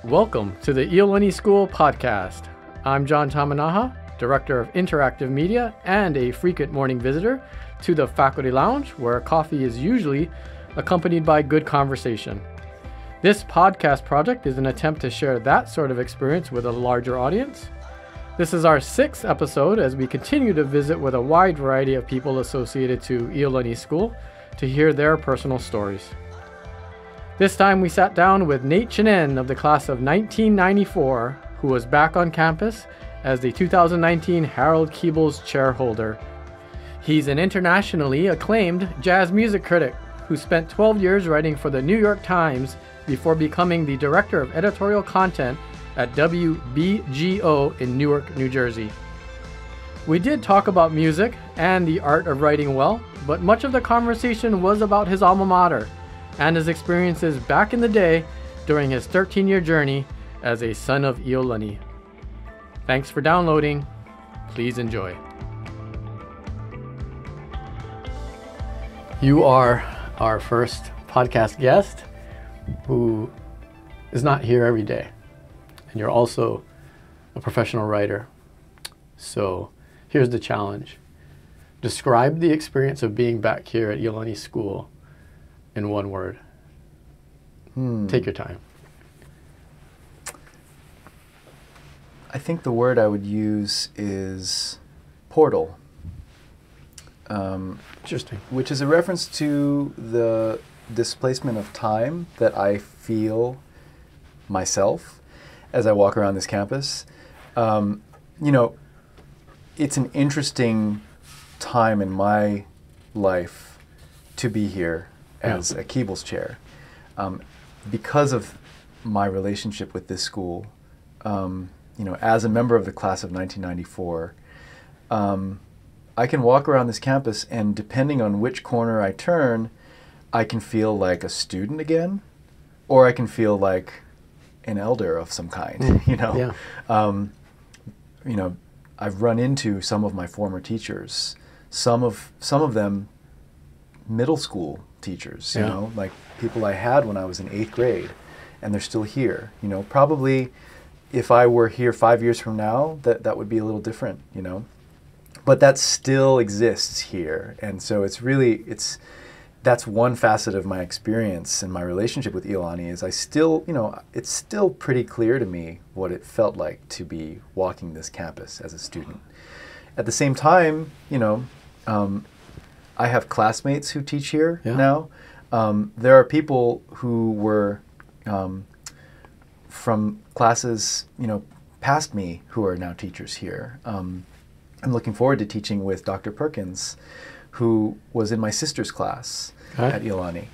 Welcome to the Iolani School podcast. I'm John Tamanaha, Director of Interactive Media and a frequent morning visitor to the Faculty Lounge, where coffee is usually accompanied by good conversation. This podcast project is an attempt to share that sort of experience with a larger audience. This is our 6th episode as we continue to visit with a wide variety of people associated to Iolani School to hear their personal stories. This time we sat down with Nate Chinen of the class of 1994, who was back on campus as the 2019 Harold Keables chair holder. He's an internationally acclaimed jazz music critic who spent 12 years writing for the New York Times before becoming the Director of Editorial Content at WBGO in Newark, New Jersey. We did talk about music and the art of writing well, but much of the conversation was about his alma mater and his experiences back in the day during his 13-year journey as a son of Iolani. Thanks for downloading. Please enjoy. You are our first podcast guest who is not here every day. And you're also a professional writer. So here's the challenge. Describe the experience of being back here at Iolani School in one word. Take your time. I think the word I would use is portal. Interesting. Which is a reference to the displacement of time that I feel myself as I walk around this campus. It's an interesting time in my life to be here as a Keables chair. Because of my relationship with this school, as a member of the class of 1994, I can walk around this campus and depending on which corner I turn, I can feel like a student again, or I can feel like an elder of some kind, I've run into some of my former teachers, some of them middle school teachers, like people I had when I was in 8th grade, and they're still here. Probably if I were here 5 years from now, that would be a little different, But that still exists here, and so that's one facet of my experience and my relationship with Iolani is it's still pretty clear to me what it felt like to be walking this campus as a student. At the same time, I have classmates who teach here now. There are people who were from classes, past me who are now teachers here. I'm looking forward to teaching with Dr. Perkins, who was in my sister's class at Iolani.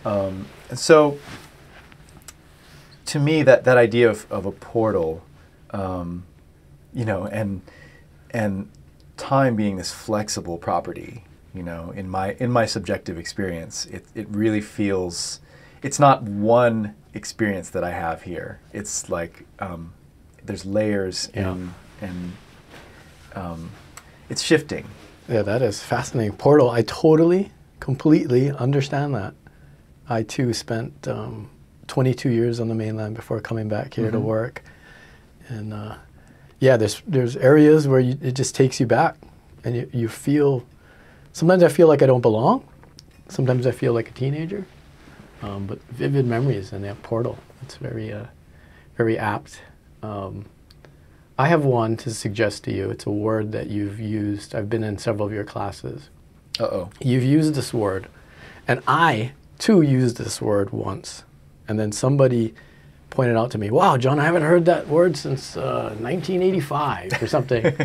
And so, to me, that idea of a portal, and time being this flexible property, in my subjective experience, it really feels, it's not one experience that I have here. It's like there's layers and it's shifting. Yeah, that is fascinating. Portal, I totally, completely understand that. I too spent 22 years on the mainland before coming back here to work. And there's areas where it just takes you back and you feel, sometimes I feel like I don't belong. Sometimes I feel like a teenager. But vivid memories in that portal. It's very, very apt. I have one to suggest to you. It's a word that you've used. I've been in several of your classes. You've used this word. And I, too, used this word once. And then somebody pointed out to me, wow, John, I haven't heard that word since 1985 or something.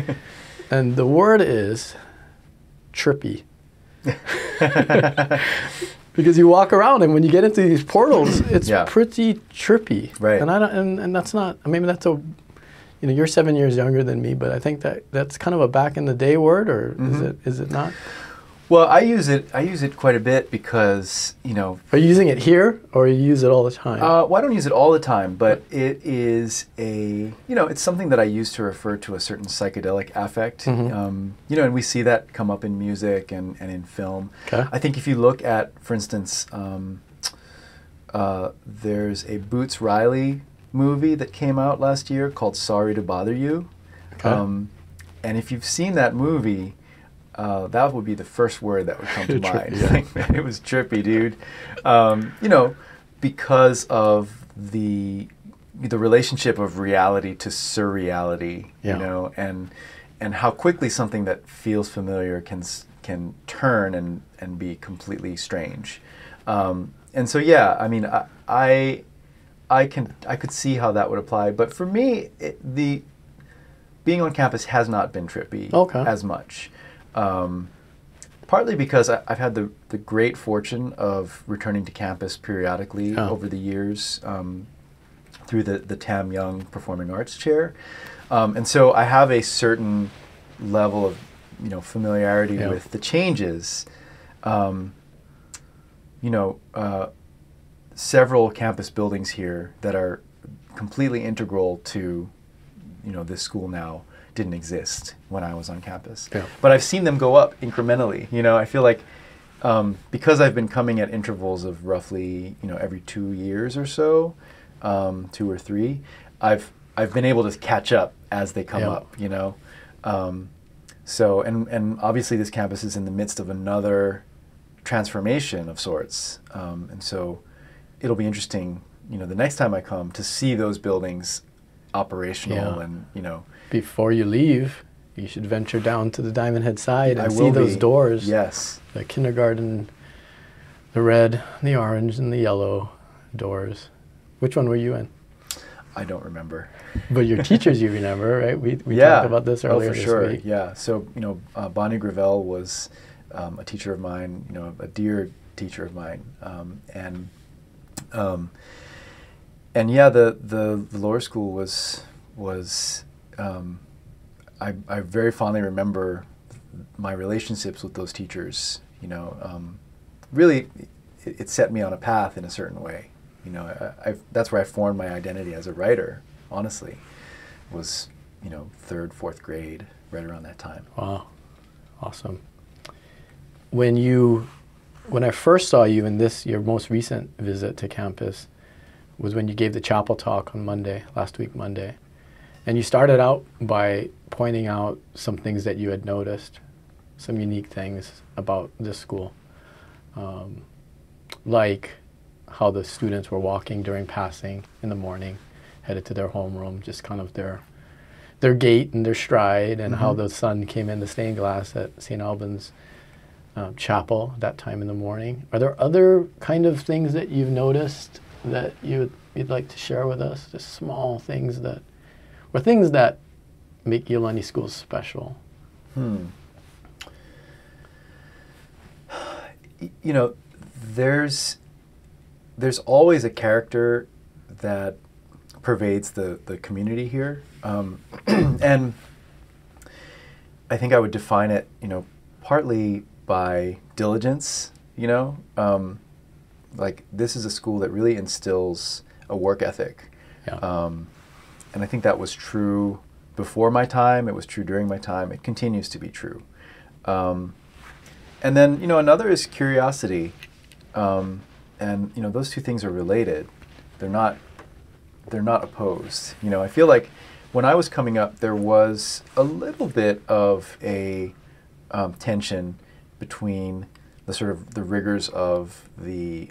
And the word is trippy. Because you walk around and when you get into these portals, it's pretty trippy. Right. And that's not, maybe that's you're 7 years younger than me, but I think that's kind of a back in the day word, or is it not? Well, I use it quite a bit because, Are you using it here, or you use it all the time? Well, I don't use it all the time, but it is it's something that I use to refer to a certain psychedelic affect. And we see that come up in music and in film. Okay. I think if you look at, for instance, there's a Boots Riley movie that came out last year called Sorry to Bother You. Okay. And if you've seen that movie, that would be the first word that would come to mind. Trippy, yeah. Like, man, it was trippy, dude. Because of the relationship of reality to surreality, Yeah. and how quickly something that feels familiar can turn and be completely strange. And so, yeah, I mean, I could see how that would apply. But for me, being on campus has not been trippy as much. Partly because I've had the great fortune of returning to campus periodically over the years through the Tam Young Performing Arts Chair. And so I have a certain level of familiarity with the changes. Several campus buildings here that are completely integral to this school now didn't exist when I was on campus. Yeah. But I've seen them go up incrementally. I feel like because I've been coming at intervals of roughly every 2 years or so, 2 or 3, I've been able to catch up as they come up. So and obviously this campus is in the midst of another transformation of sorts, and so it'll be interesting the next time I come to see those buildings operational and Before you leave, you should venture down to the Diamond Head side and see will those doors. Yes. The kindergarten, the red, the orange, and the yellow doors. Which one were you in? I don't remember. But your teachers you remember, right? We talked about this earlier for sure. this week. Yeah. So, Bonnie Gravel was a teacher of mine, a dear teacher of mine. And yeah, the lower school was I very fondly remember my relationships with those teachers. Really, it set me on a path in a certain way. That's where I formed my identity as a writer. Honestly, was 3rd, 4th grade, right around that time. Wow, awesome. When I first saw you in your most recent visit to campus was when you gave the chapel talk on last week Monday. And you started out by pointing out some things that you had noticed, some unique things about this school, like how the students were walking during passing in the morning, headed to their homeroom, just kind of their gait and their stride, and how the sun came in the stained glass at St. Albans Chapel that time in the morning. Are there other kind of things that you've noticed that you'd like to share with us? Just small things that make Iolani schools special. There's always a character that pervades the community here, and I think I would define it, partly by diligence. Like, this is a school that really instills a work ethic. Yeah. And I think that was true before my time. It was true during my time. It continues to be true. And then, another is curiosity. And, those two things are related. They're not opposed. I feel like when I was coming up, there was a little bit of a tension between the rigors of the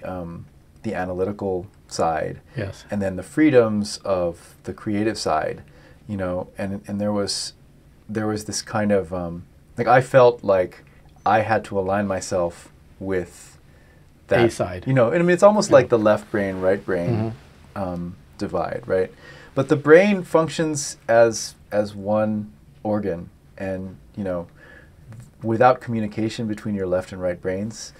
analytical side, yes, and then the freedoms of the creative side, and there was this kind of I felt like I had to align myself with that A side. and I mean, it's almost like the left brain, right brain divide, right? But the brain functions as one organ, and without communication between your left and right brains.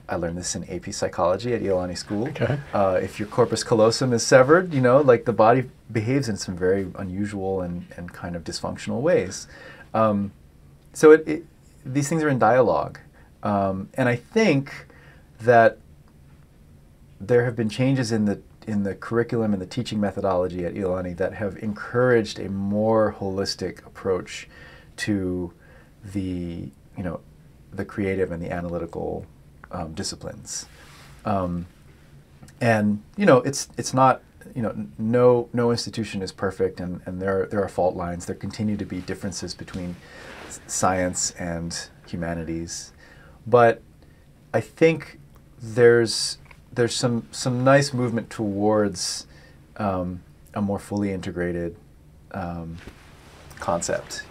I learned this in AP psychology at Iolani School. Okay. If your corpus callosum is severed, like the body behaves in some very unusual and kind of dysfunctional ways. So these things are in dialogue. And I think that there have been changes in the curriculum and the teaching methodology at Iolani that have encouraged a more holistic approach to the creative and the analytical disciplines, and it's not no institution is perfect, and there are fault lines. There continue to be differences between science and humanities, but I think there's some nice movement towards a more fully integrated concept,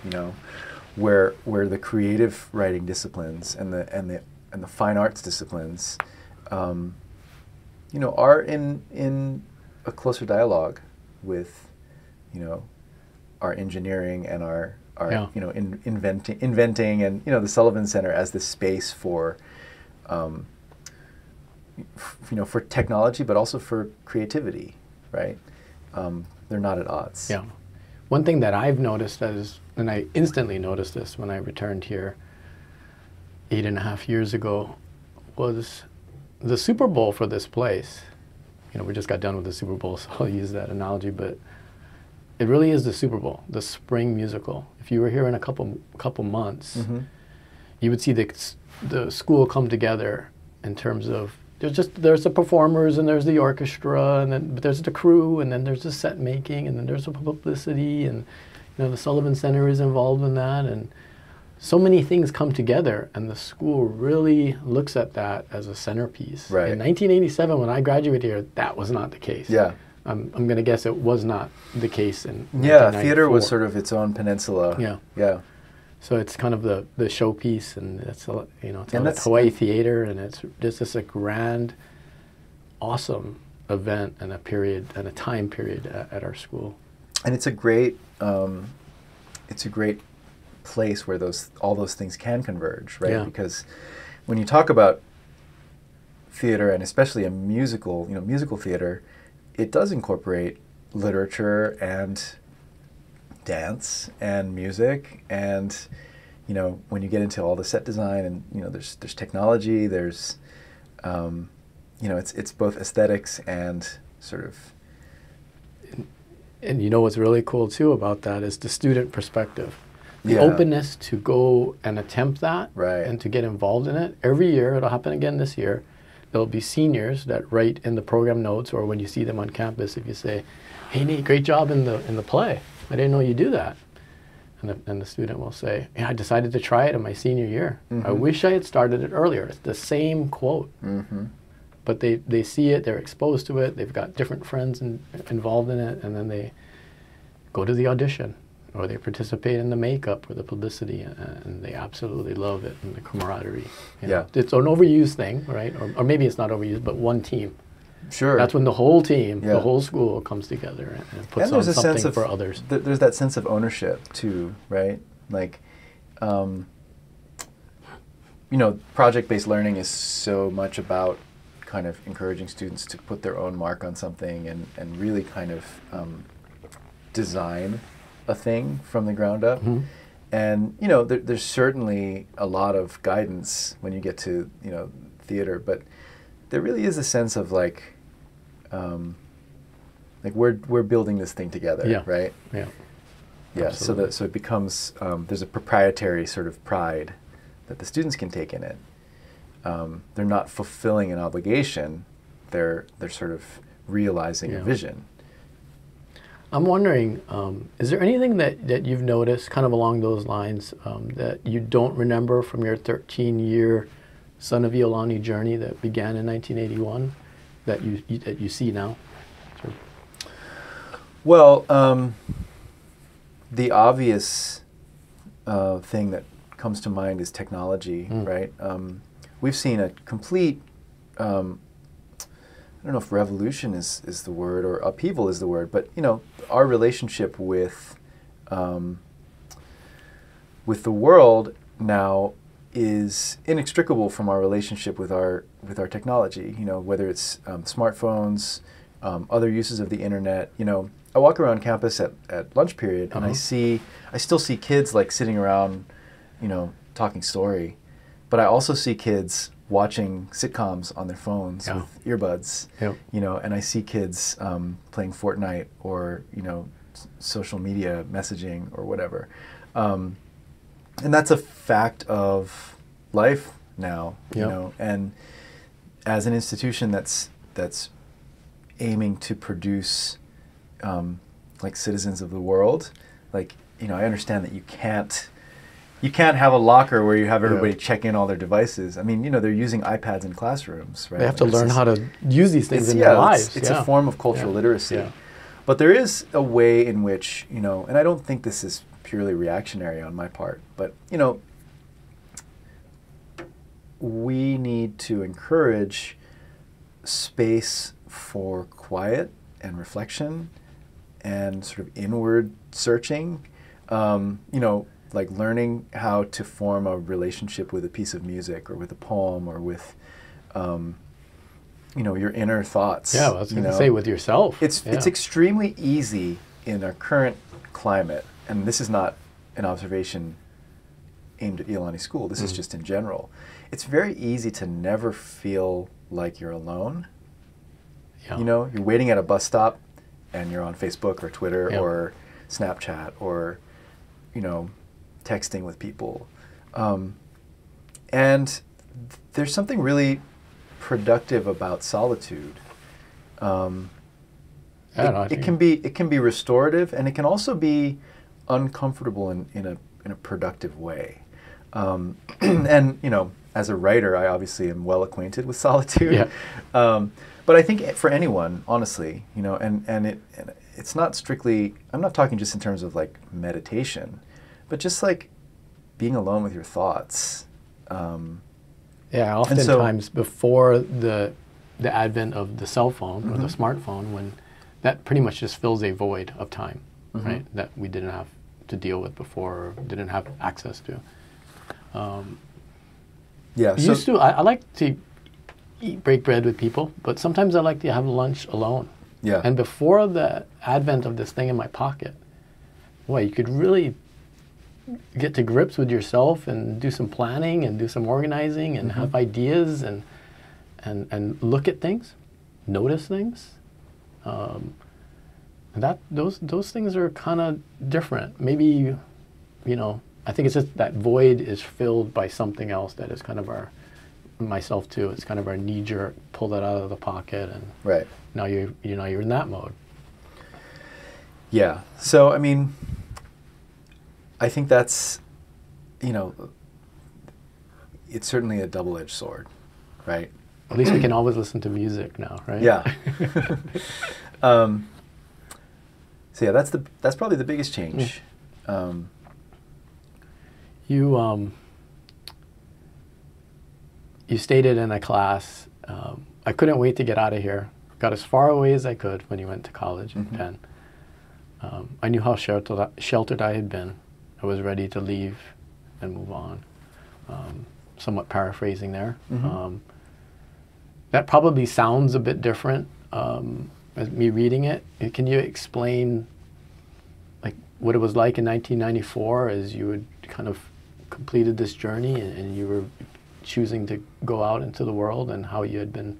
where the creative writing disciplines and the fine arts disciplines, are in a closer dialogue with, our engineering and our inventing, and the Sullivan Center as the space for for technology, but also for creativity, right? They're not at odds. Yeah. One thing that I've noticed and I instantly noticed this when I returned here 8.5 years ago, was the Super Bowl for this place. We just got done with the Super Bowl, so I'll use that analogy, but it really is the Super Bowl, the spring musical. If you were here in a couple months, you would see the school come together in terms of there's the performers, and there's the orchestra, but there's the crew, and then there's the set making, and then there's the publicity, and the Sullivan Center is involved in that, and so many things come together, and the school really looks at that as a centerpiece. Right. In 1987, when I graduated here, that was not the case. Yeah. I'm going to guess it was not the case in theater was sort of its own peninsula. Yeah. So it's kind of the showpiece, and it's it's Hawaii Theater, and it's just a grand, awesome event and a period and a time period at our school. And it's a great place where all those things can converge, right? Yeah. Because when you talk about theater, and especially a musical theater, it does incorporate literature and dance and music, and when you get into all the set design, and there's technology, there's it's both aesthetics and sort of. And what's really cool too about that is the student perspective, the openness to go and attempt that, right, and to get involved in it. Every year, it'll happen again this year. There'll be seniors that write in the program notes, or when you see them on campus, if you say, "Hey Nate, great job in the play. I didn't know you do that." And the student will say, "Yeah, I decided to try it in my senior year. I wish I had started it earlier." It's the same quote. But they see it, they're exposed to it, they've got different friends involved in it, and then they go to the audition, or they participate in the makeup or the publicity, and they absolutely love it, and the camaraderie. It's an overused thing, right? Or maybe it's not overused, but one team. Sure. That's when the whole team, the whole school comes together and puts on something for others. There's that sense of ownership too, right? Like, project-based learning is so much about kind of encouraging students to put their own mark on something, and really kind of design a thing from the ground up. And there's certainly a lot of guidance when you get to theater, but there really is a sense of like we're building this thing together, right? Yeah. Absolutely. So it becomes there's a proprietary sort of pride that the students can take in it. They're not fulfilling an obligation; they're sort of realizing a vision. I'm wondering, is there anything that you've noticed, kind of along those lines, that you don't remember from your 13-year Son of Iolani journey that began in 1981, that you see now? Sure. Well, the obvious thing that comes to mind is technology, right? We've seen a complete, I don't know if revolution is the word, or upheaval is the word, but our relationship with the world now is inextricable from our relationship with our technology. Whether it's smartphones, other uses of the internet. I walk around campus at lunch period, and I still see kids like sitting around, talking story, but I also see kids watching sitcoms on their phones with earbuds. And I see kids playing Fortnite, or social media messaging or whatever. And that's a fact of life now, and as an institution that's aiming to produce like citizens of the world. Like, you know, I understand that you can't have a locker where you have everybody check in all their devices. I mean, you know, they're using iPads in classrooms, right? They have to learn how to use these things in their lives. It's a form of cultural literacy. Yeah. But there is a way in which, you know, and I don't think this is purely reactionary on my part, but, you know, we need to encourage space for quiet and reflection and sort of inward searching. You know, like learning how to form a relationship with a piece of music or with a poem or with, you know, your inner thoughts. Yeah, I was going to say with yourself. It's extremely easy in our current climate, and this is not an observation aimed at Iolani School, this is just in general. It's very easy to never feel like you're alone. Yeah. You know, you're waiting at a bus stop and you're on Facebook or Twitter or Snapchat or, you know, texting with people. And there's something really productive about solitude. It can be restorative, and it can also be uncomfortable in a productive way. And you know, as a writer, I obviously am well acquainted with solitude. Yeah. But I think for anyone, honestly, you know, and it's not strictly. I'm not talking just in terms of like meditation, but just like being alone with your thoughts. Yeah, oftentimes before the advent of the cell phone or the smartphone, when that pretty much just fills a void of time, right? That we didn't have to deal with before, or didn't have access to. I like to break bread with people, but sometimes I like to have lunch alone. Yeah. And before the advent of this thing in my pocket, boy, you could really get to grips with yourself and do some planning and do some organizing and have ideas and look at things, notice things. Those things are kind of different. Maybe, you know, I think it's just that void is filled by something else that is kind of myself too. It's kind of our knee-jerk, pull that out of the pocket, and now you're in that mode. Yeah. So I mean, I think that's, you know, it's certainly a double-edged sword, right? At least we can always listen to music now, right? Yeah. So yeah, that's probably the biggest change. You stated in a class, I couldn't wait to get out of here. Got as far away as I could when you went to college in Penn. I knew how sheltered I had been. I was ready to leave and move on. Somewhat paraphrasing there. That probably sounds a bit different as me reading it. Can you explain like what it was like in 1994 as you had kind of completed this journey and you were choosing to go out into the world, and how you had been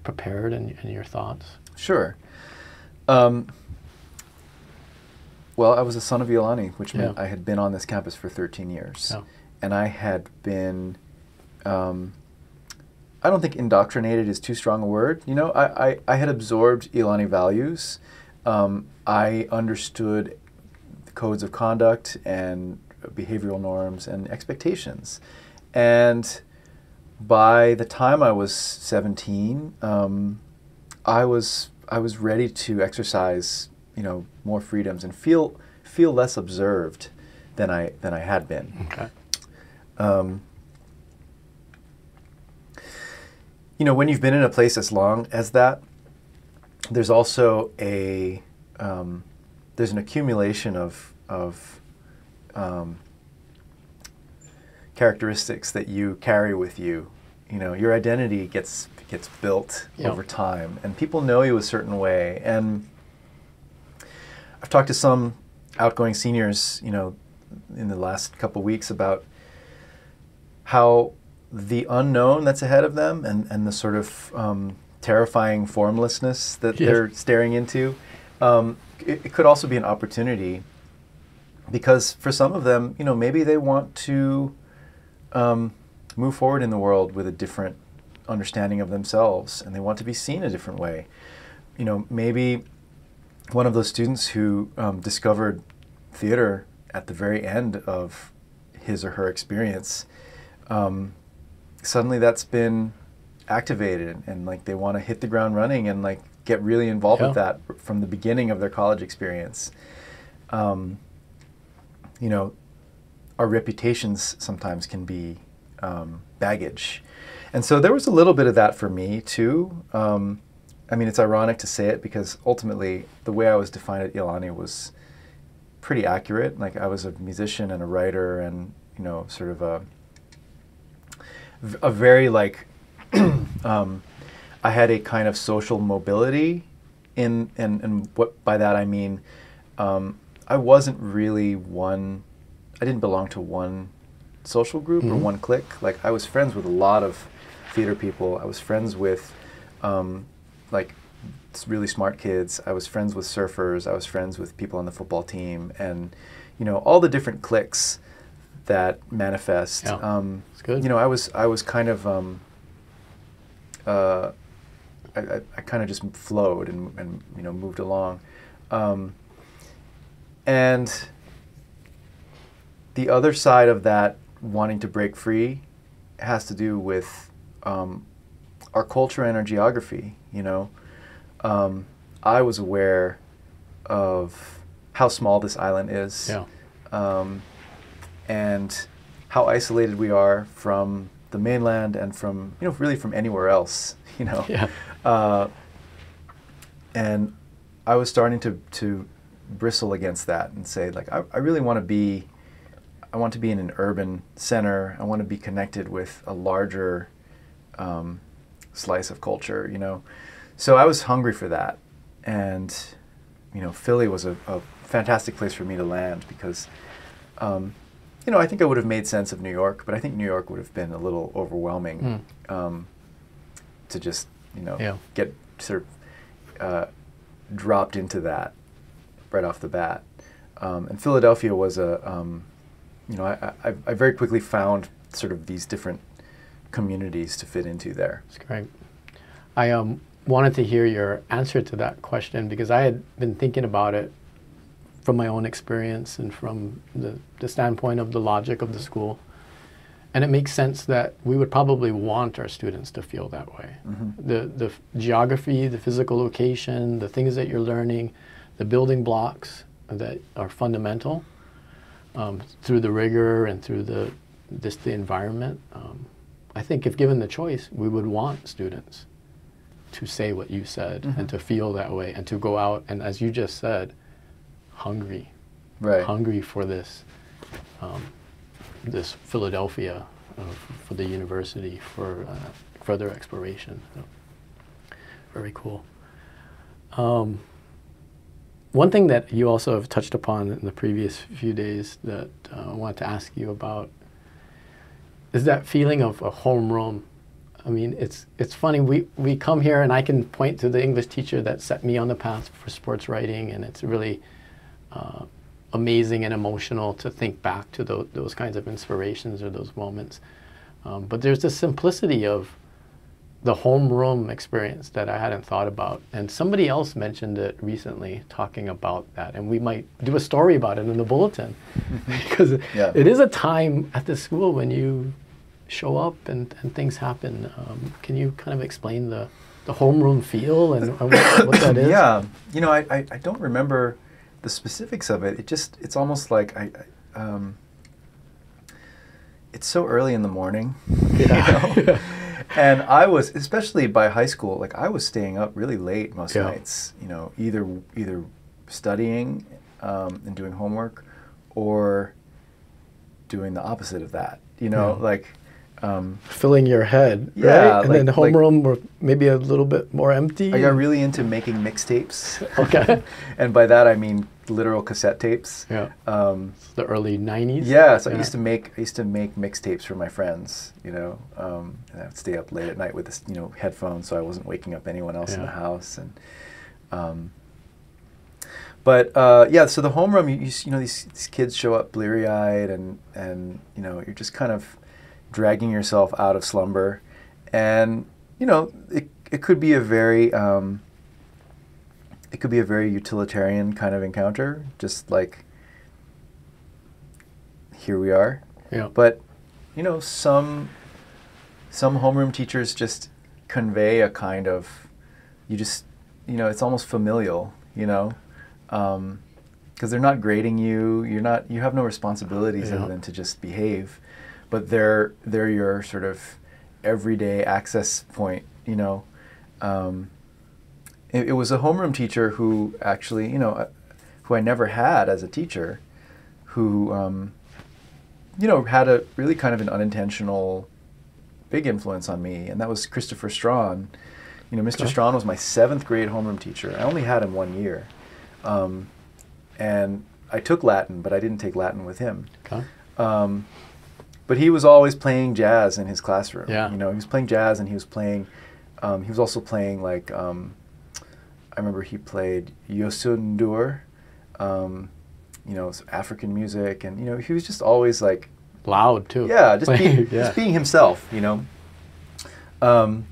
prepared and your thoughts? Sure. Well, I was a son of Iolani, which meant I had been on this campus for 13 years. Yeah. And I had been, I don't think indoctrinated is too strong a word. You know, I had absorbed Iolani values. I understood the codes of conduct and behavioral norms and expectations. And by the time I was 17, I was ready to exercise, you know, more freedoms and feel less observed than I had been. Okay. You know, when you've been in a place as long as that, there's also there's an accumulation of characteristics that you carry with you. You know, your identity gets built over time, and people know you a certain way. And I've talked to some outgoing seniors, you know, in the last couple weeks about how the unknown that's ahead of them and the sort of terrifying formlessness that they're staring into, it could also be an opportunity, because for some of them, you know, maybe they want to move forward in the world with a different understanding of themselves, and they want to be seen a different way. maybe one of those students who discovered theater at the very end of his or her experience, suddenly that's been activated, and like they want to hit the ground running and like get really involved with that from the beginning of their college experience. Our reputations sometimes can be baggage. And so there was a little bit of that for me too. It's ironic to say it because ultimately the way I was defined at Iolani was pretty accurate. Like I was a musician and a writer and, sort of a very like, I had a kind of social mobility and what by that I mean, I wasn't really I didn't belong to one social group or one clique. Like I was friends with a lot of theater people. I was friends with like really smart kids. I was friends with surfers. I was friends with people on the football team, and all the different cliques that manifest. It's good. I was kind of I kind of just flowed and moved along, and the other side of that wanting to break free has to do with our culture and our geography. I was aware of how small this island is, and how isolated we are from the mainland and from really from anywhere else. And I was starting to bristle against that and say, like, I really want to be. I want to be in an urban center. I want to be connected with a larger slice of culture, So I was hungry for that. And, Philly was a fantastic place for me to land because, I think I would have made sense of New York, but I think New York would have been a little overwhelming to just, get sort of dropped into that right off the bat. And Philadelphia was I very quickly found sort of these different communities to fit into there. That's great. I wanted to hear your answer to that question because I had been thinking about it from my own experience and from the standpoint of the logic of the school. And it makes sense that we would probably want our students to feel that way. The geography, the physical location, the things that you're learning, the building blocks that are fundamental, through the rigor and through the environment. I think if given the choice, we would want students to say what you said and to feel that way and to go out and, as you just said, hungry for this this Philadelphia, for the university, for further exploration. So, very cool. One thing that you also have touched upon in the previous few days that I wanted to ask you about is that feeling of a homeroom. I mean, it's funny, we come here and I can point to the English teacher that set me on the path for sports writing, and it's really amazing and emotional to think back to those kinds of inspirations or those moments. But there's the simplicity of the homeroom experience that I hadn't thought about. And somebody else mentioned it recently, talking about that. And we might do a story about it in the bulletin. Because it is a time at the school when you show up and things happen. Can you kind of explain the homeroom feel and what that is? Yeah. I don't remember the specifics of it. It's almost like it's so early in the morning. And I was, especially by high school, like I was staying up really late most nights, either studying and doing homework or doing the opposite of that, like... filling your head, right? And then homeroom were maybe a little bit more empty. I got really into making mixtapes. Okay. And by that I mean literal cassette tapes. Yeah. The early 90s. Yeah. So I used to make mixtapes for my friends. And I'd stay up late at night with this, headphones, so I wasn't waking up anyone else in the house. And so the homeroom, these kids show up bleary-eyed, and you're just kind of dragging yourself out of slumber, and it could be a very it could be a very utilitarian kind of encounter, just like here we are. Yeah. But you know, some homeroom teachers just convey a kind of, you just, you know, it's almost familial, you know, because they're not grading you. You have no responsibilities other than to just behave, but they're your sort of everyday access point, you know. It was a homeroom teacher who actually, you know, who I never had as a teacher, who, you know, had a really kind of an unintentional big influence on me, and that was Christopher Strawn. You know, Mr. Strawn was my 7th grade homeroom teacher. I only had him 1 year. And I took Latin, but I didn't take Latin with him. Okay. But he was always playing jazz in his classroom. Yeah. You know, he was playing jazz, and he was also playing like, I remember he played Yosundur, you know, African music, and, you know, he was just always like, loud too. yeah, just being himself, you know. And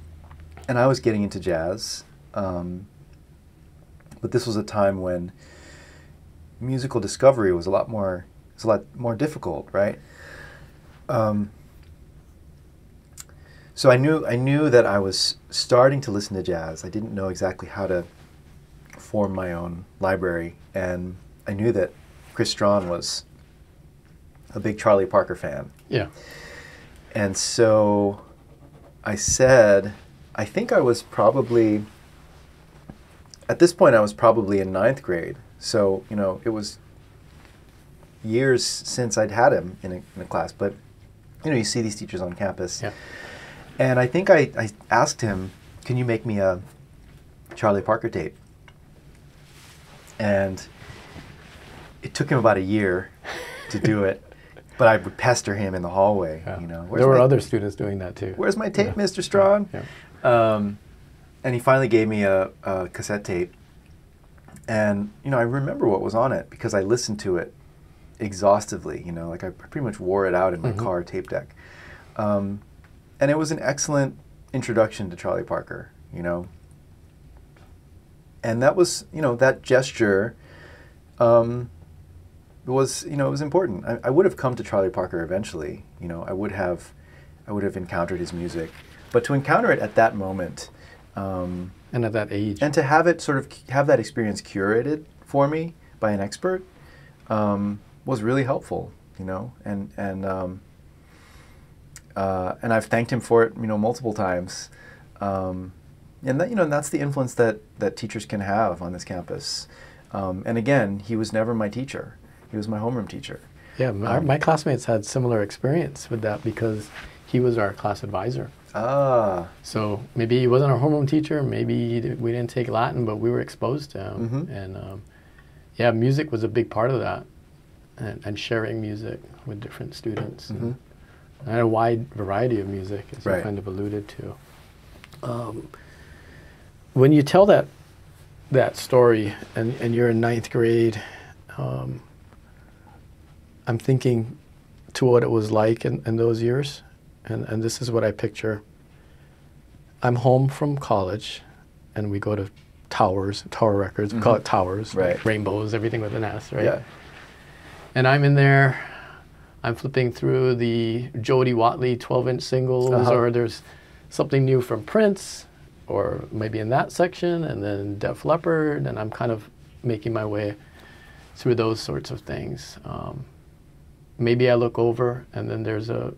I was getting into jazz, but this was a time when musical discovery was a lot more difficult, right? So I knew that I was starting to listen to jazz. I didn't know exactly how to form my own library, and I knew that Chris Strawn was a big Charlie Parker fan. Yeah. And so I said, I think I was probably, at this point I was probably in 9th grade. So, you know, it was years since I'd had him in a class, but, you know, you see these teachers on campus. Yeah. And I think I asked him, can you make me a Charlie Parker tape? And it took him about a year to do it, but I would pester him in the hallway. Yeah. You know, there were other students doing that too. Where's my tape, Mr. Strawn? Yeah. And he finally gave me a cassette tape, and you know, I remember what was on it because I listened to it exhaustively. You know, like I pretty much wore it out in my car tape deck, and it was an excellent introduction to Charlie Parker. You know. And that was, you know, that gesture was, you know, it was important. I would have come to Charlie Parker eventually. You know, I would have encountered his music, but to encounter it at that moment, and at that age, and to have it sort of have that experience curated for me by an expert, was really helpful. You know, and I've thanked him for it, you know, multiple times. And that, you know, and that's the influence that teachers can have on this campus. And again, he was never my teacher. He was my homeroom teacher. Yeah, my classmates had similar experience with that because he was our class advisor. Ah. So maybe he wasn't our homeroom teacher, maybe we didn't take Latin, but we were exposed to him. Mm-hmm. And yeah, music was a big part of that, and sharing music with different students. Mm-hmm. And a wide variety of music, as Right. you kind of alluded to. When you tell that story, and you're in 9th grade, I'm thinking to what it was like in those years, and this is what I picture. I'm home from college, and we go to Tower Records. We call it Towers, Right. like rainbows, everything with an S, right? Yeah. And I'm in there. I'm flipping through the Jody Watley 12-inch singles, or there's something new from Prince, or maybe in that section, and then Def Leppard, and I'm kind of making my way through those sorts of things. Maybe I look over, and then there's a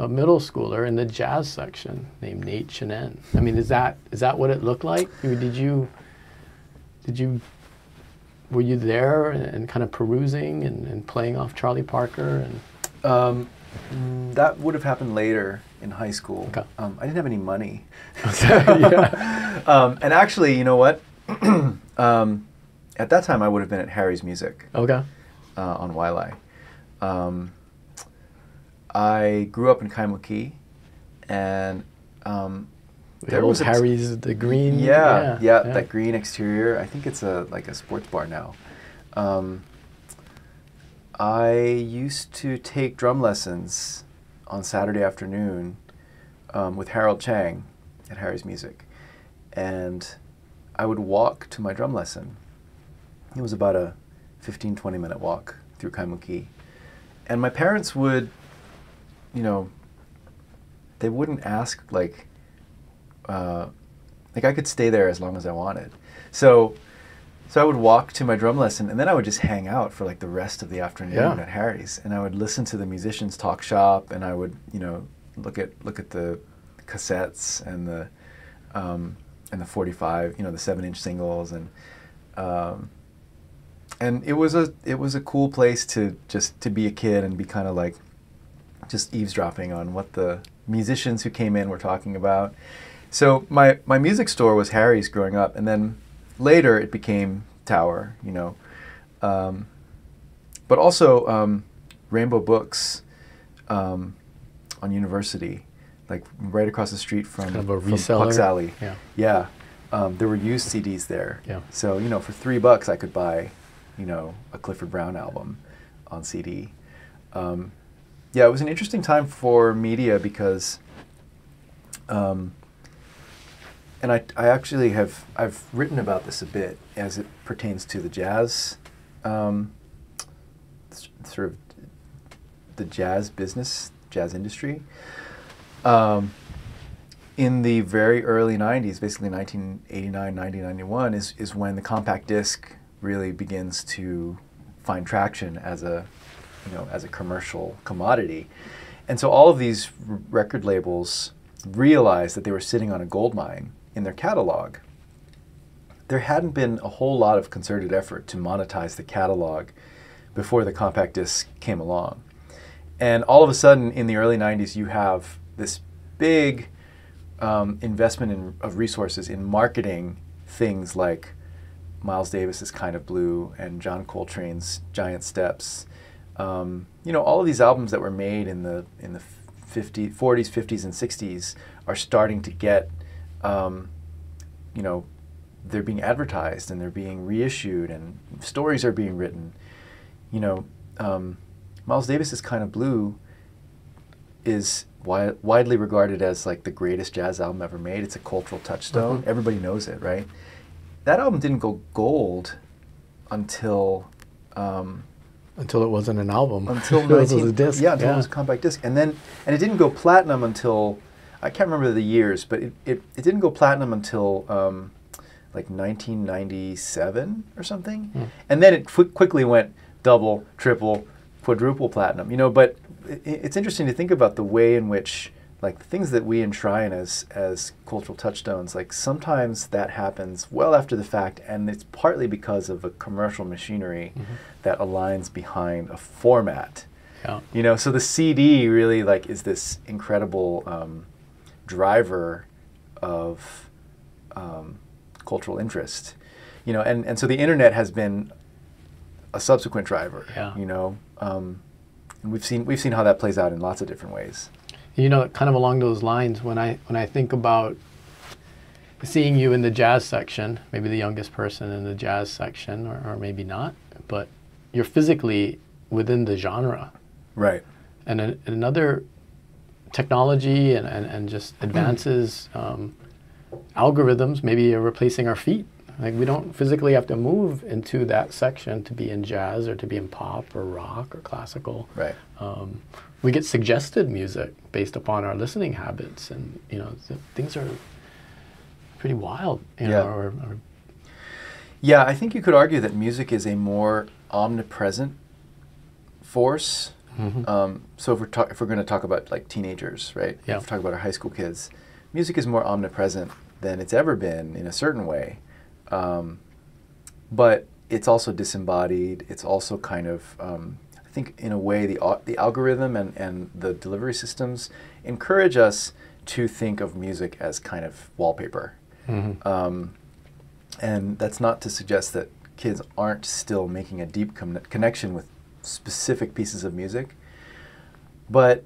middle schooler in the jazz section named Nate Chinen. I mean, is that what it looked like? Were you there and kind of perusing and playing off Charlie Parker? And that would have happened later in high school. Okay. I didn't have any money. Yeah. And actually, you know what? At that time, I would have been at Harry's Music Okay. on Wailea. I grew up in Kaimuki, and there was Harry's, the green. Yeah, that green exterior. I think it's like a sports bar now. I used to take drum lessons on Saturday afternoon with Harold Chang at Harry's Music, and I would walk to my drum lesson. It was about a 15, 20-minute walk through Kaimuki. And my parents would, they wouldn't ask, like I could stay there as long as I wanted. So I would walk to my drum lesson, and then I would just hang out for like the rest of the afternoon at Harry's, and I would listen to the musicians talk shop, and I would, look at the cassettes and the 45, the 7-inch singles, and it was a cool place to be a kid and be kind of like just eavesdropping on what the musicians who came in were talking about. So my music store was Harry's growing up, and then later it became Tower, but also Rainbow Books on University, like right across the street from, kind of a from reseller. Puck's Alley. Yeah. There were used CDs there. Yeah. So for $3 I could buy, a Clifford Brown album on CD. It was an interesting time for media because. And I actually I've written about this a bit as it pertains to the jazz, sort of the jazz business, jazz industry. In the very early 90s, basically 1989, 1991, is when the compact disc really begins to find traction as a commercial commodity. And so all of these record labels realized that they were sitting on a gold mine in their catalog. There hadn't been a whole lot of concerted effort to monetize the catalog before the compact disc came along. And all of a sudden, in the early 90s, you have this big investment of resources in marketing things like Miles Davis's Kind of Blue and John Coltrane's Giant Steps. All of these albums that were made in the 40s, 50s, and 60s are starting to get they're being advertised and they're being reissued and stories are being written. Miles Davis's Kind of Blue is widely regarded as like the greatest jazz album ever made. It's a cultural touchstone. Mm-hmm. Everybody knows it, right? That album didn't go gold until it wasn't an album. Until it was a disc. Yeah, until it was a compact disc. And it didn't go platinum until, I can't remember the years, but it didn't go platinum until like 1997 or something. Mm. And then it quickly went double, triple, quadruple platinum. But it's interesting to think about the way in which, like, the things that we enshrine as cultural touchstones, like, sometimes that happens well after the fact, and it's partly because of a commercial machinery that aligns behind a format. Yeah. So the CD really, like, is this incredible driver of cultural interest, and so the internet has been a subsequent driver. Yeah. And we've seen how that plays out in lots of different ways. Kind of along those lines, when I think about seeing you in the jazz section, maybe the youngest person in the jazz section, or maybe not, but you're physically within the genre. Right. And another technology and just advances, algorithms maybe are replacing our feet. Like, we don't physically have to move into that section to be in jazz or to be in pop or rock or classical. Right. We get suggested music based upon our listening habits, and things are pretty wild. Yeah, I think you could argue that music is a more omnipresent force. Mm-hmm. So if we're going to talk about, like, teenagers, right? Yeah. If we talk about our high school kids, music is more omnipresent than it's ever been in a certain way. But it's also disembodied. It's also kind of, I think, in a way, the algorithm and the delivery systems encourage us to think of music as kind of wallpaper. Mm-hmm. And that's not to suggest that kids aren't still making a deep connection with specific pieces of music, but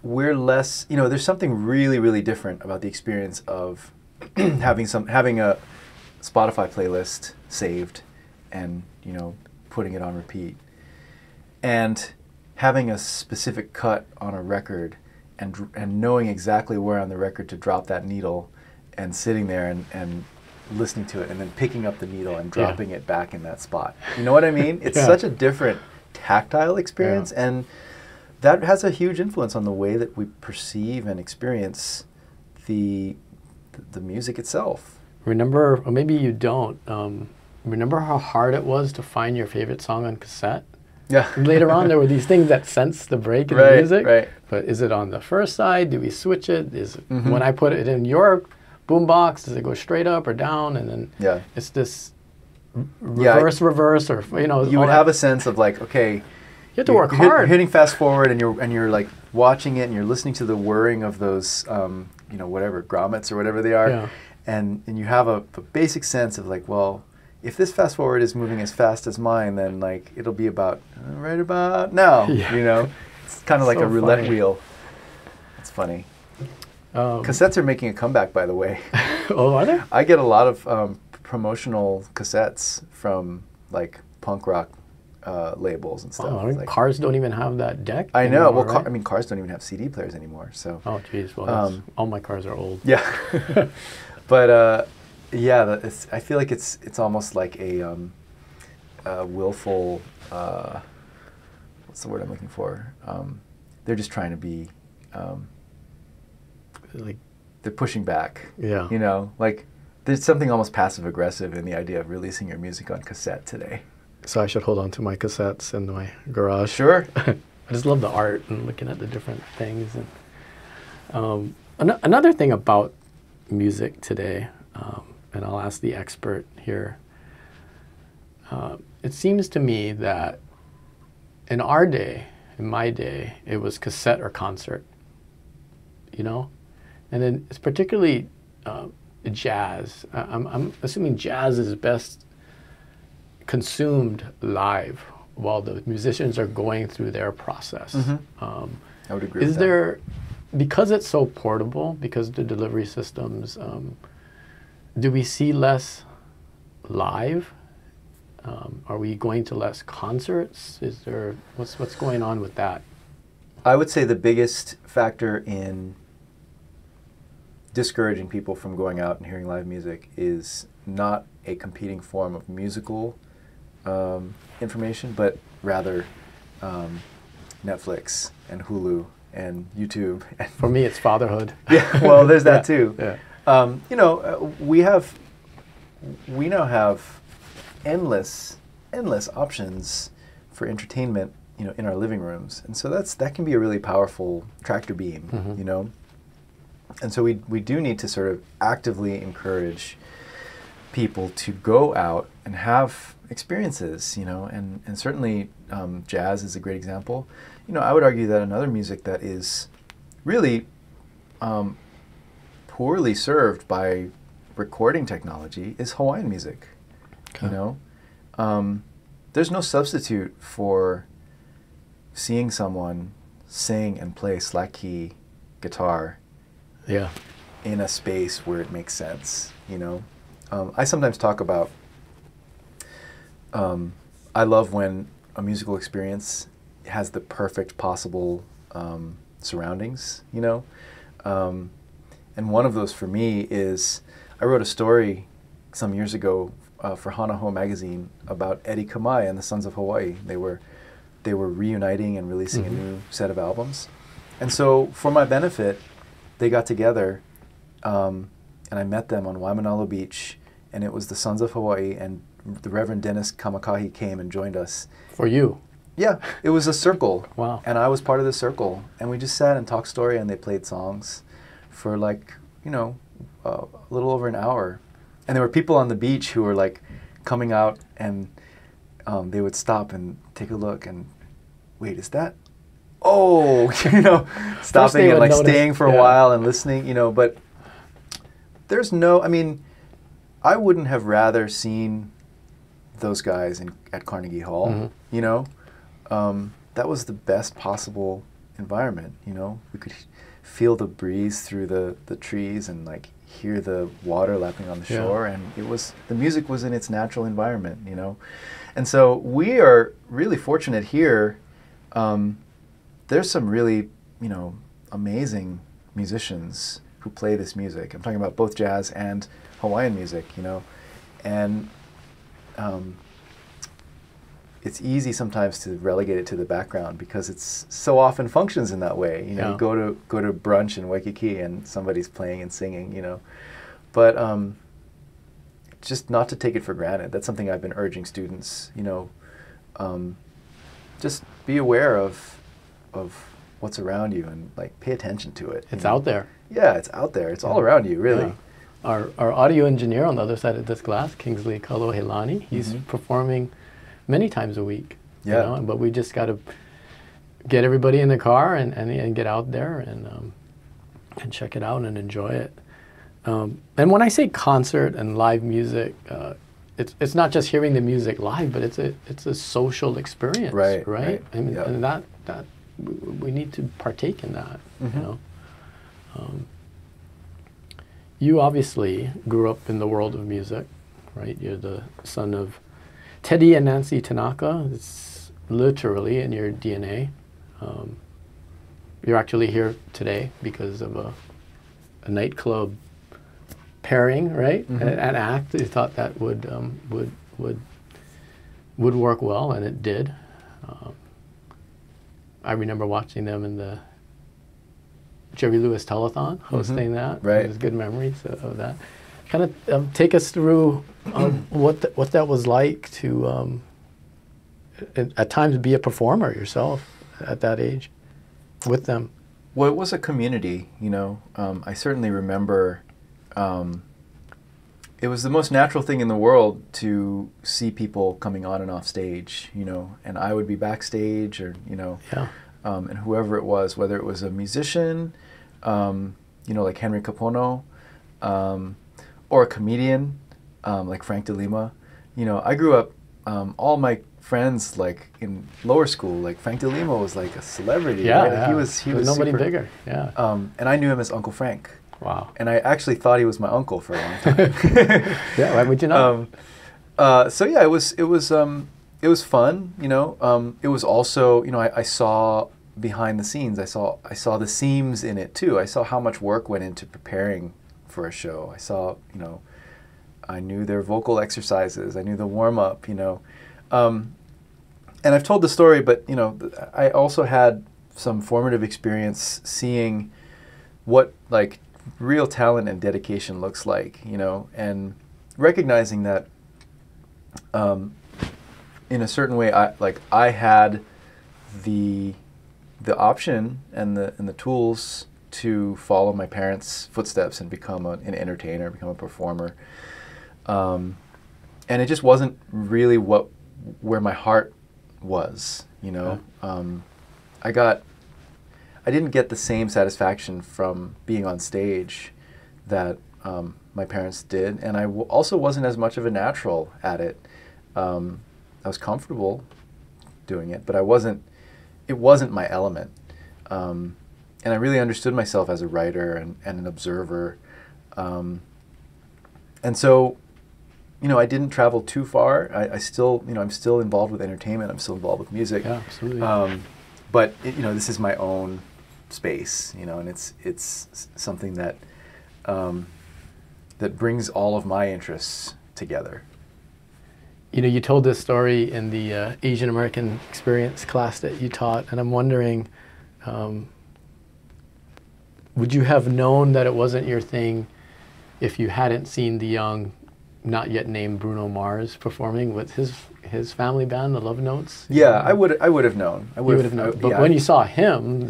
we're less, there's something really, really different about the experience of having a Spotify playlist saved and, putting it on repeat, and having a specific cut on a record and knowing exactly where on the record to drop that needle, and sitting there and listening to it and then picking up the needle and dropping it back in that spot. You know what I mean? It's such a different tactile experience, and that has a huge influence on the way that we perceive and experience the music itself. Remember, or maybe you don't, remember how hard it was to find your favorite song on cassette? Yeah. Later on, there were these things that sense the break in the music. Right. But is it on the first side? Do we switch it? Is it, when I put it in your boombox, does it go straight up or down? And then it's this reverse, or you would have a sense of like, okay, you have to work hard. You're hitting fast forward, and you're like watching it, and you're listening to the whirring of those, whatever grommets or whatever they are, and you have a basic sense of like, well, if this fast forward is moving as fast as mine, then like it'll be about right about now. It's kind of like a roulette wheel. It's funny. Cassettes are making a comeback, by the way. Oh, are they? I get a lot of promotional cassettes from like punk rock labels and stuff. Oh, like, cars don't even have that deck. I know. Anymore, well, right? Cars don't even have CD players anymore. So. Oh, geez. Well, all my cars are old. Yeah. But I feel like it's almost like a willful. What's the word I'm looking for? They're just trying to be. Like, they're pushing back. Yeah. Like there's something almost passive aggressive in the idea of releasing your music on cassette today. So I should hold on to my cassettes in my garage. Sure. I just love the art and looking at the different things. And another thing about music today, and I'll ask the expert here. It seems to me that in our day, in my day, it was cassette or concert. And then it's particularly jazz. I'm assuming jazz is best consumed live while the musicians are going through their process. I would agree with that. Is there, because it's so portable, because of the delivery systems, do we see less live? Are we going to less concerts? Is there, what's going on with that? I would say the biggest factor in discouraging people from going out and hearing live music is not a competing form of musical information, but rather Netflix and Hulu and YouTube. For me, it's fatherhood. Yeah, well, there's that too. Yeah. We now have endless options for entertainment, in our living rooms, and so that can be a really powerful tractor beam, And so we do need to sort of actively encourage people to go out and have experiences, and certainly jazz is a great example. I would argue that another music that is really poorly served by recording technology is Hawaiian music. Okay. There's no substitute for seeing someone sing and play slack key guitar in a space where it makes sense. I sometimes talk about I love when a musical experience has the perfect possible surroundings, and one of those for me is I wrote a story some years ago for Hanaho magazine about Eddie Kamai and the Sons of Hawaii. They were reuniting and releasing a new set of albums, and so for my benefit, they got together, and I met them on Waimanalo Beach, and it was the Sons of Hawaii, and the Reverend Dennis Kamakahi came and joined us. For you? Yeah, it was a circle. Wow. And I was part of the circle, and we just sat and talked story, and they played songs for like, a little over an hour. And there were people on the beach who were like coming out, and they would stop and take a look, and wait, is that? Oh, stopping and like staying for a while and listening, but there's I wouldn't have rather seen those guys at Carnegie Hall, that was the best possible environment, we could feel the breeze through the trees and like hear the water lapping on the shore, and the music was in its natural environment, and so we are really fortunate here. There's some really, amazing musicians who play this music. I'm talking about both jazz and Hawaiian music, you know, and it's easy sometimes to relegate it to the background because it's so often functions in that way. You know, you go to brunch in Waikiki and somebody's playing and singing, you know, but just not to take it for granted. That's something I've been urging students, you know, just be aware of what's around you and like pay attention to it. It's out there. Yeah, it's out there. It's all around you, really. Yeah. Our audio engineer on the other side of this glass, Kingsley Iolani, he's performing many times a week. Yeah. You know? But we just got to get everybody in the car and get out there and check it out and enjoy it. And when I say concert and live music, it's not just hearing the music live, but it's a social experience, right? I mean, and that we need to partake in that. You know, you obviously grew up in the world of music, right? You're the son of Teddy and Nancy Tanaka. It's literally in your DNA. You're actually here today because of a nightclub pairing, right? An act. You thought that would work well, and it did. I remember watching them in the Jerry Lewis Telethon, hosting that. Right. There's good memories of that. Kind of take us through what that was like to at times be a performer yourself at that age with them. Well, it was a community, you know. I certainly remember it was the most natural thing in the world to see people coming on and off stage, you know, and I would be backstage or, you know, and whoever it was, whether it was a musician, you know, like Henry Capono, or a comedian, like Frank De Lima. You know, I grew up, all my friends, like in lower school, like Frank De Lima was like a celebrity. Yeah, right? yeah. He was nobody super, bigger. Yeah. And I knew him as Uncle Frank. Wow. And I actually thought he was my uncle for a long time. Yeah, why would you not? So yeah, it was fun, you know. It was also, you know, I saw behind the scenes. I saw the seams in it too. I saw how much work went into preparing for a show. I saw, you know, I knew their vocal exercises. I knew the warm up, you know. And I've told the story, but you know, I also had some formative experience seeing what like real talent and dedication looks like, you know, and recognizing that in a certain way I had the option and the tools to follow my parents' footsteps and become an entertainer, become a performer. And it just wasn't really where my heart was, you know. I didn't get the same satisfaction from being on stage that my parents did, and I also wasn't as much of a natural at it. I was comfortable doing it, but it wasn't my element. And I really understood myself as a writer and an observer. And so, you know, I didn't travel too far. I still, you know, I'm still involved with entertainment. I'm still involved with music. Yeah, absolutely. But you know, this is my own space, you know, and it's something that that brings all of my interests together. You know, you told this story in the Asian American experience class that you taught, and I'm wondering, would you have known that it wasn't your thing if you hadn't seen the young, not yet named Bruno Mars performing with his family band, the Love Notes? Yeah, I would have known. You would have known. But when you saw him,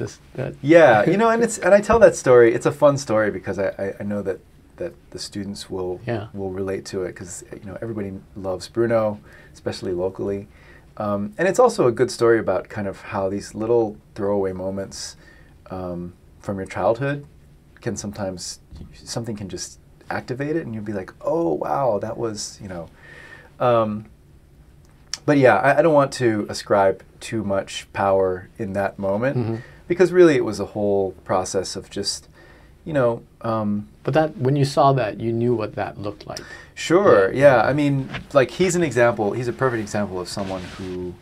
yeah, you know, and I tell that story. It's a fun story because I know that the students will relate to it because, you know, everybody loves Bruno, especially locally. And it's also a good story about kind of how these little throwaway moments from your childhood can sometimes, something can just activate it and you'll be like, oh, wow, that was, you know. But yeah, I don't want to ascribe too much power in that moment because really it was a whole process of just, you know. But that, when you saw that, you knew what that looked like. Sure, yeah. I mean, like he's a perfect example of someone who,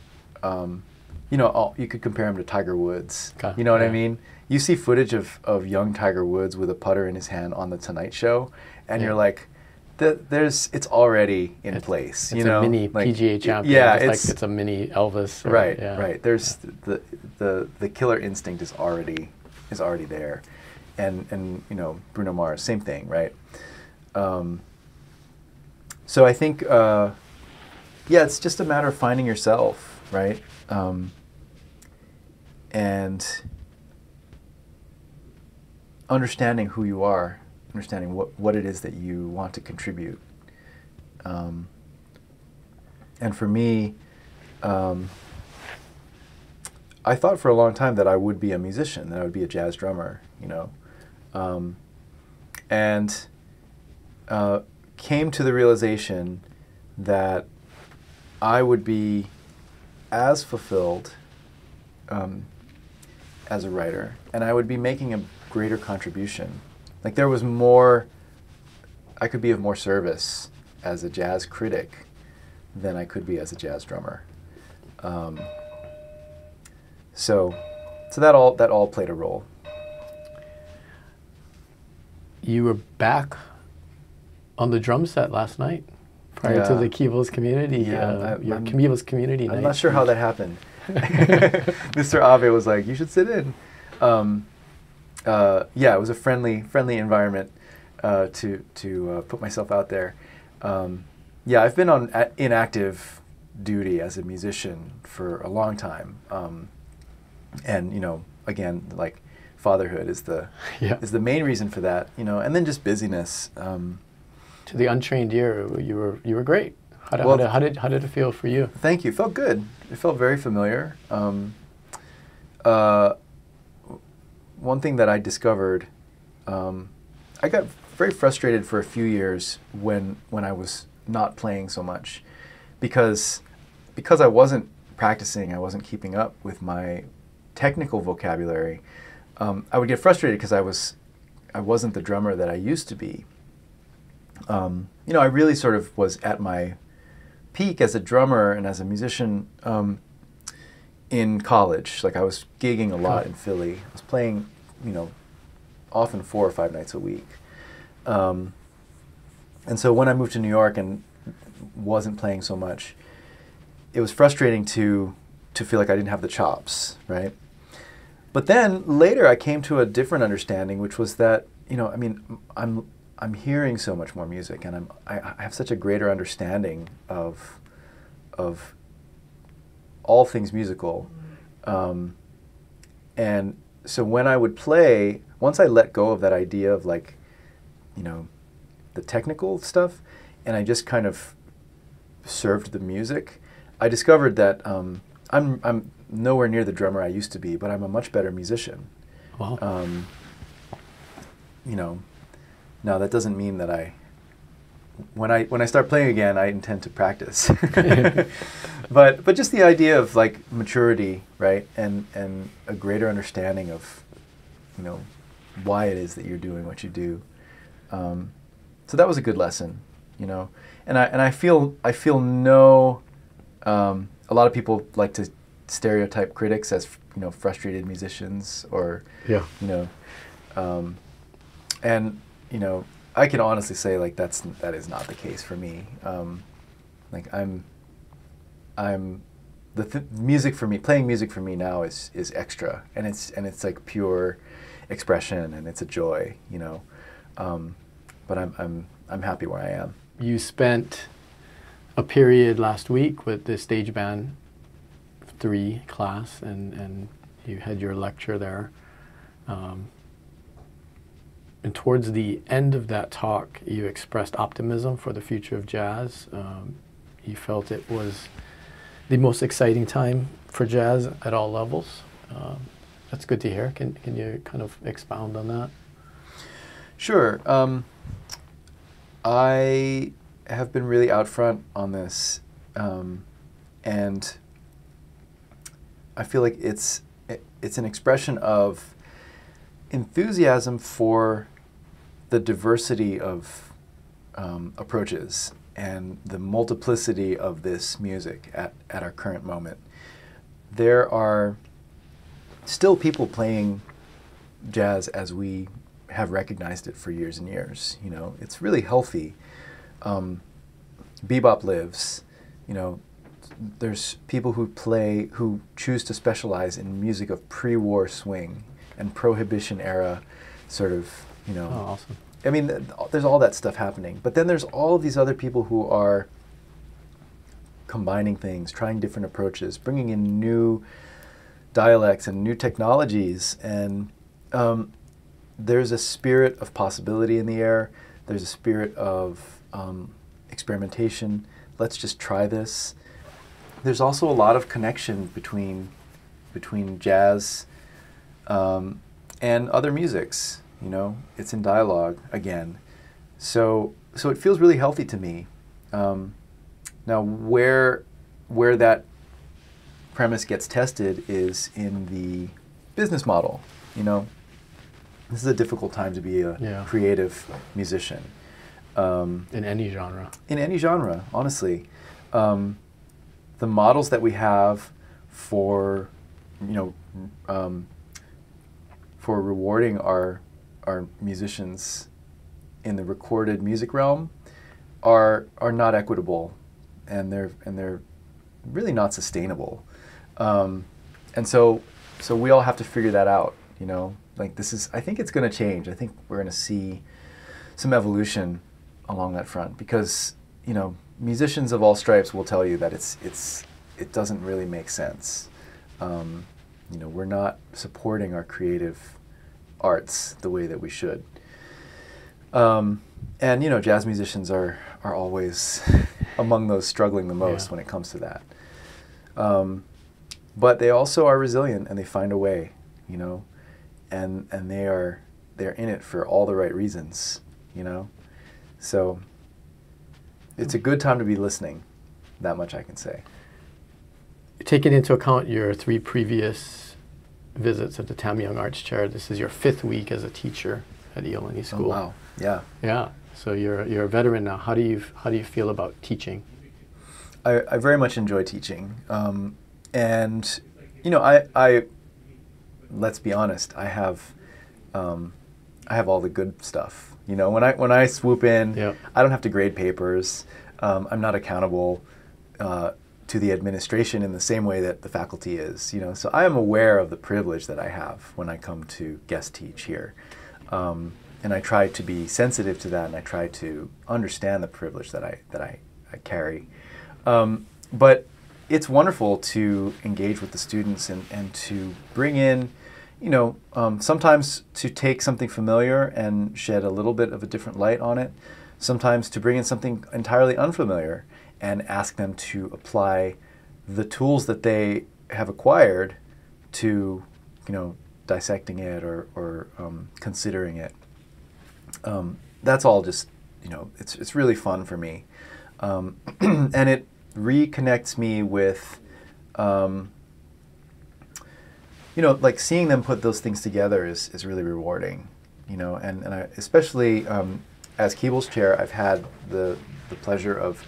you know, you could compare him to Tiger Woods. Okay. You know what I mean? you see footage of young Tiger Woods with a putter in his hand on the Tonight Show, and you're like, it's already in place. It's you know, a mini like, PGA champion. Yeah, it's a mini Elvis. Right. There's the killer instinct is already there, and you know, Bruno Mars, same thing, right? So I think, it's just a matter of finding yourself, right? And understanding who you are, understanding what it is that you want to contribute. And for me, I thought for a long time that I would be a musician, that I would be a jazz drummer, you know. And came to the realization that I would be as fulfilled as a writer, and I would be making a greater contribution. Like there was more, I could be of more service as a jazz critic than I could be as a jazz drummer. So that all played a role. You were back on the drum set last night prior to the Keables community, your Keables community night. I'm not sure how that happened. Mr. Abe was like, "You should sit in." It was a friendly environment to put myself out there. I've been in active duty as a musician for a long time, and you know, again, like fatherhood is the main reason for that, you know, and then just busyness. To the untrained ear, you were great. How did it feel for you? Thank you. It felt good. It felt very familiar. One thing that I discovered, I got very frustrated for a few years when I was not playing so much, because I wasn't practicing, I wasn't keeping up with my technical vocabulary. I would get frustrated because I wasn't the drummer that I used to be. You know, I really sort of was at my peak as a drummer and as a musician in college. Like I was gigging a lot in Philly. I was playing, you know, often 4 or 5 nights a week. And so when I moved to New York and wasn't playing so much, it was frustrating to feel like I didn't have the chops, right? But then later I came to a different understanding, which was that, you know, I mean, I'm hearing so much more music, and I have such a greater understanding of all things musical, and so when I would play, once I let go of that idea of like, you know, the technical stuff, and I just kind of served the music, I discovered that I'm nowhere near the drummer I used to be, but I'm a much better musician. Wow. You know. Now that doesn't mean that when I start playing again, I intend to practice. but just the idea of like maturity, right, and a greater understanding of, you know, why it is that you're doing what you do. So that was a good lesson, you know, and I feel no. A lot of people like to stereotype critics as, you know, frustrated musicians or you know, and you know, I can honestly say like that is not the case for me. Like music for me, playing music for me now is extra, and it's like pure expression, and it's a joy, you know. But I'm happy where I am. You spent a period last week with the Stage Band 3 class, and you had your lecture there. And towards the end of that talk, you expressed optimism for the future of jazz. You felt it was the most exciting time for jazz at all levels. That's good to hear. Can you kind of expound on that? Sure. I have been really out front on this, and I feel like it's an expression of enthusiasm for the diversity of approaches and the multiplicity of this music at our current moment. There are still people playing jazz as we have recognized it for years and years. You know, it's really healthy. Bebop lives. You know, there's people who choose to specialize in music of pre-war swing and prohibition era sort of, you know. Oh, awesome. I mean, there's all that stuff happening. But then there's all of these other people who are combining things, trying different approaches, bringing in new dialects and new technologies. And there's a spirit of possibility in the air. There's a spirit of experimentation. Let's just try this. There's also a lot of connection between jazz and other musics. You know, it's in dialogue again. So it feels really healthy to me. Now, where that premise gets tested is in the business model. You know, this is a difficult time to be a creative musician. In any genre. In any genre, honestly. The models that we have for, you know, for rewarding our musicians in the recorded music realm are not equitable, and they're really not sustainable. And so we all have to figure that out. You know, like I think it's going to change. I think we're going to see some evolution along that front, because, you know, musicians of all stripes will tell you that it doesn't really make sense. You know, we're not supporting our creative arts the way that we should. And, you know, jazz musicians are always among those struggling the most when it comes to that. But they also are resilient, and they find a way, you know, and they're in it for all the right reasons, you know. So it's a good time to be listening. That much I can say. Taking into account your 3 previous visits at the Tam Young Arts Chair, this is your 5th week as a teacher at Iolani School. Oh, wow. Yeah. Yeah. So you're a veteran now. How do you feel about teaching? I very much enjoy teaching. And, you know, I let's be honest, I have all the good stuff. You know, when I swoop in, I don't have to grade papers. I'm not accountable to the administration in the same way that the faculty is. You know, so I am aware of the privilege that I have when I come to guest teach here, and I try to be sensitive to that, and I try to understand the privilege that I carry. But it's wonderful to engage with the students and to bring in, you know, sometimes to take something familiar and shed a little bit of a different light on it, sometimes to bring in something entirely unfamiliar and ask them to apply the tools that they have acquired to, you know, dissecting it or considering it. That's all just, you know, it's really fun for me. And it reconnects me with, you know, like seeing them put those things together is really rewarding, you know, and I, especially as Keables chair, I've had the pleasure of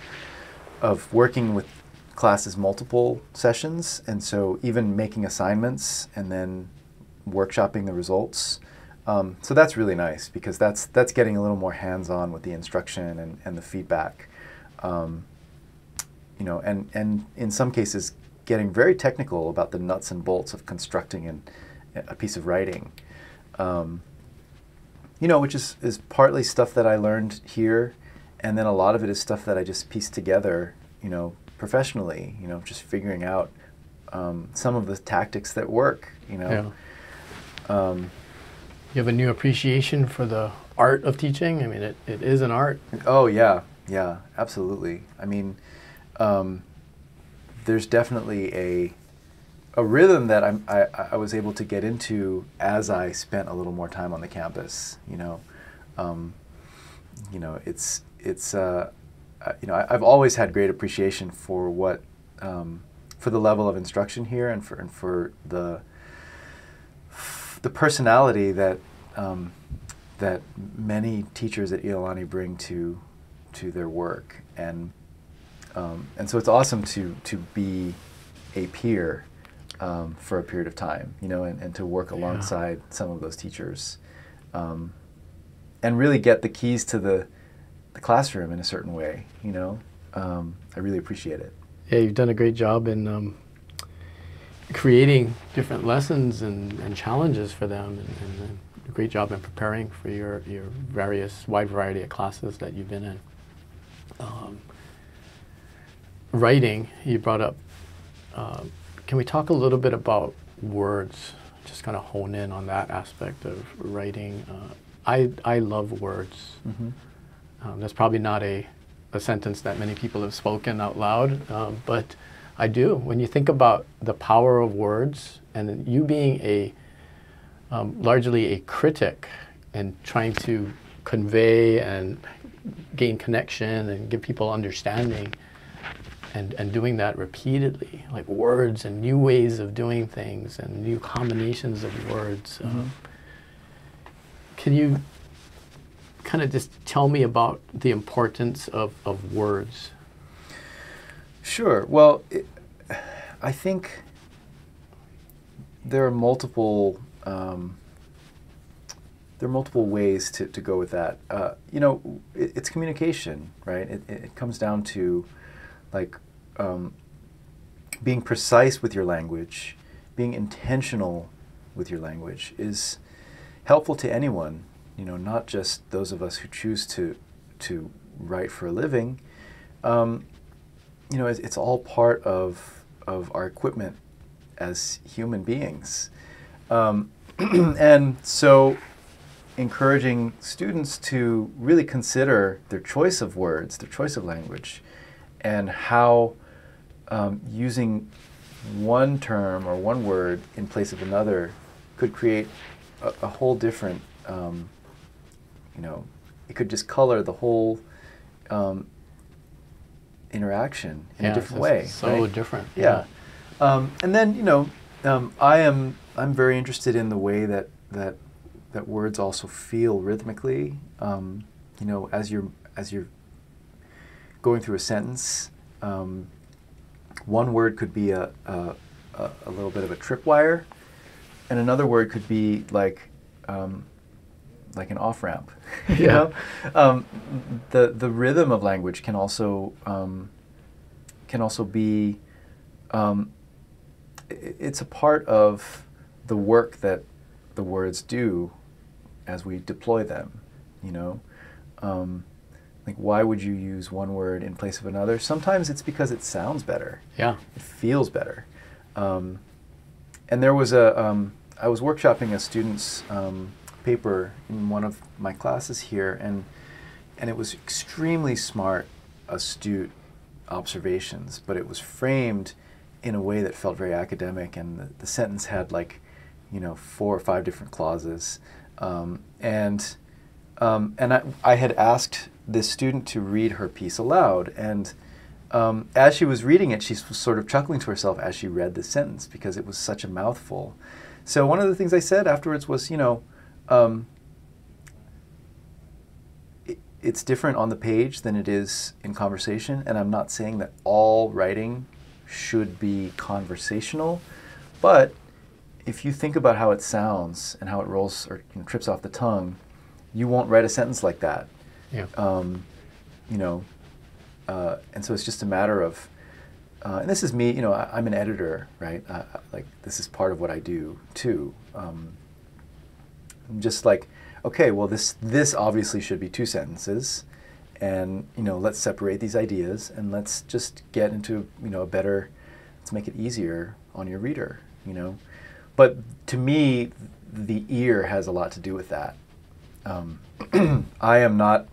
working with classes multiple sessions, and so even making assignments and then workshopping the results. So that's really nice, because that's getting a little more hands-on with the instruction and the feedback, you know, and in some cases getting very technical about the nuts and bolts of constructing a piece of writing, you know, which is partly stuff that I learned here, and then a lot of it is stuff that I just pieced together, you know, professionally, you know, just figuring out some of the tactics that work, you know. Yeah. You have a new appreciation for the art of teaching? I mean, it is an art. Oh, yeah. Yeah, absolutely. I mean, there's definitely a rhythm that I was able to get into as I spent a little more time on the campus, you know. You know, it's you know, I've always had great appreciation for what, for the level of instruction here, and for the personality that that many teachers at Iolani bring to their work, and so it's awesome to be a peer for a period of time, and to work alongside some of those teachers, and really get the keys to the classroom in a certain way. I really appreciate it. Yeah, you've done a great job in creating different lessons and challenges for them, and a great job in preparing for your various wide variety of classes that you've been in. Writing, you brought up. Can we talk a little bit about words? Just kind of hone in on that aspect of writing. I love words. Mm-hmm. That's probably not a sentence that many people have spoken out loud, but I do. When you think about the power of words, and you being largely a critic and trying to convey and gain connection and give people understanding, and doing that repeatedly, like words and new ways of doing things and new combinations of words. Mm-hmm. Can you kind of just tell me about the importance of words? Sure. Well, I think there are multiple ways to go with that. It's communication, right? It comes down to like being precise with your language, being intentional with your language is helpful to anyone, not just those of us who choose to write for a living. It's all part of our equipment as human beings. And so encouraging students to really consider their choice of words, their choice of language, and how using one term or one word in place of another could create a whole different, it could just color the whole interaction in a different way. So right? different. Yeah. And then, I'm very interested in the way that words also feel rhythmically. As you're going through a sentence, one word could be a little bit of a tripwire, and another word could be like an off-ramp. The rhythm of language can also be it's a part of the work that the words do as we deploy them. Like, why would you use one word in place of another? Sometimes it's because it sounds better. Yeah. It feels better. And there was I was workshopping a student's paper in one of my classes here, and it was extremely smart, astute observations, but it was framed in a way that felt very academic, and the sentence had 4 or 5 different clauses. And I had asked this student to read her piece aloud, and as she was reading it, she was sort of chuckling to herself as she read the sentence because it was such a mouthful. So one of the things I said afterwards was, it's different on the page than it is in conversation, and I'm not saying that all writing should be conversational, but if you think about how it sounds and how it rolls or trips off the tongue, you won't write a sentence like that. Yeah. And so it's just a matter of, and this is me, I'm an editor, right? This is part of what I do too. I'm just like, okay, well, this obviously should be 2 sentences, and let's separate these ideas and let's just get into let's make it easier on your reader, But to me, the ear has a lot to do with that. I am not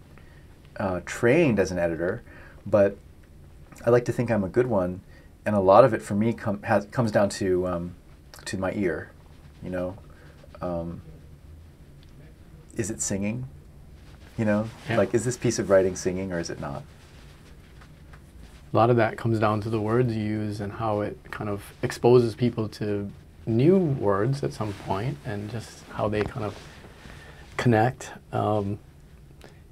trained as an editor, but I like to think I'm a good one, and a lot of it for me comes down to my ear. Is it singing? Yeah. Like, is this piece of writing singing or is it not? A lot of that comes down to the words you use and how it kind of exposes people to new words at some point, and just how they kind of connect.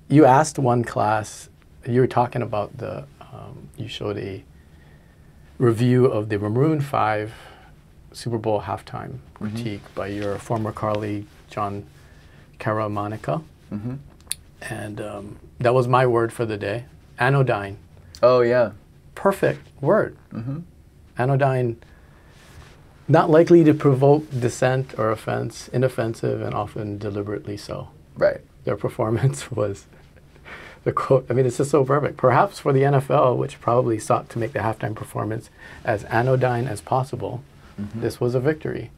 You asked one class, you were talking about you showed a review of the Maroon 5 Super Bowl halftime critique by your former colleague, John Caramanica. And that was my word for the day, anodyne. Oh, yeah. Perfect word. Anodyne, not likely to provoke dissent or offense, inoffensive, and often deliberately so. Right. Their performance was the quote. I mean, it's just so perfect. Perhaps for the NFL, which probably sought to make the halftime performance as anodyne as possible, this was a victory.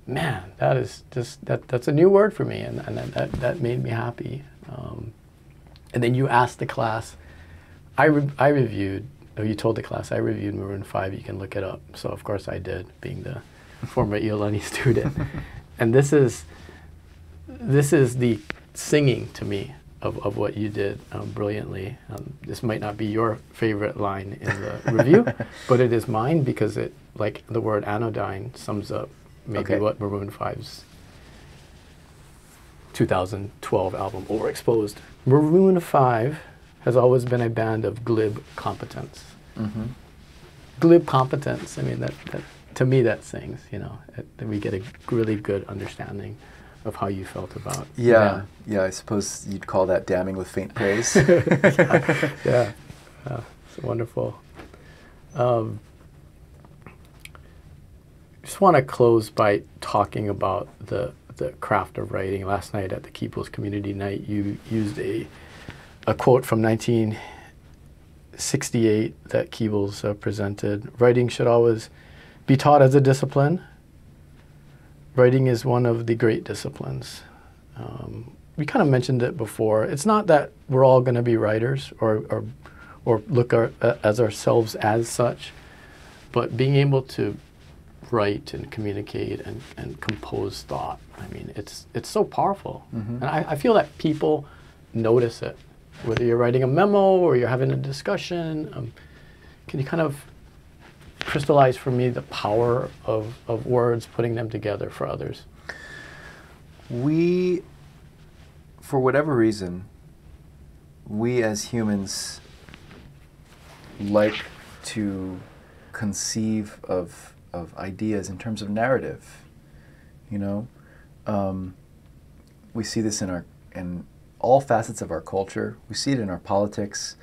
Man, that is just that's a new word for me, and that made me happy. And then you asked the class. I reviewed. Oh, you told the class I reviewed Maroon 5. You can look it up. So of course I did, being the former Iolani student. And this is the singing to me of what you did brilliantly. This might not be your favorite line in the review, but it is mine because it, like the word anodyne, sums up maybe what Maroon 5's 2012 album, Overexposed. Maroon 5 has always been a band of glib competence. Glib competence, I mean, that to me that sings, you know, we get a really good understanding of how you felt about Yeah, I suppose you'd call that damning with faint praise. Yeah, it's wonderful. Just want to close by talking about the craft of writing. Last night at the Keables Community Night, you used a quote from 1968 that Keables presented. Writing should always be taught as a discipline. Writing is one of the great disciplines. We kind of mentioned it before. It's not that we're all going to be writers or look as ourselves as such, but being able to write and communicate and compose thought. I mean, it's so powerful. And I feel that people notice it. Whether you're writing a memo or you're having a discussion, can you kind of crystallize for me the power of words, putting them together for others? We, for whatever reason, we as humans like to conceive of ideas in terms of narrative. You know, we see this in all facets of our culture. We see it in our politics.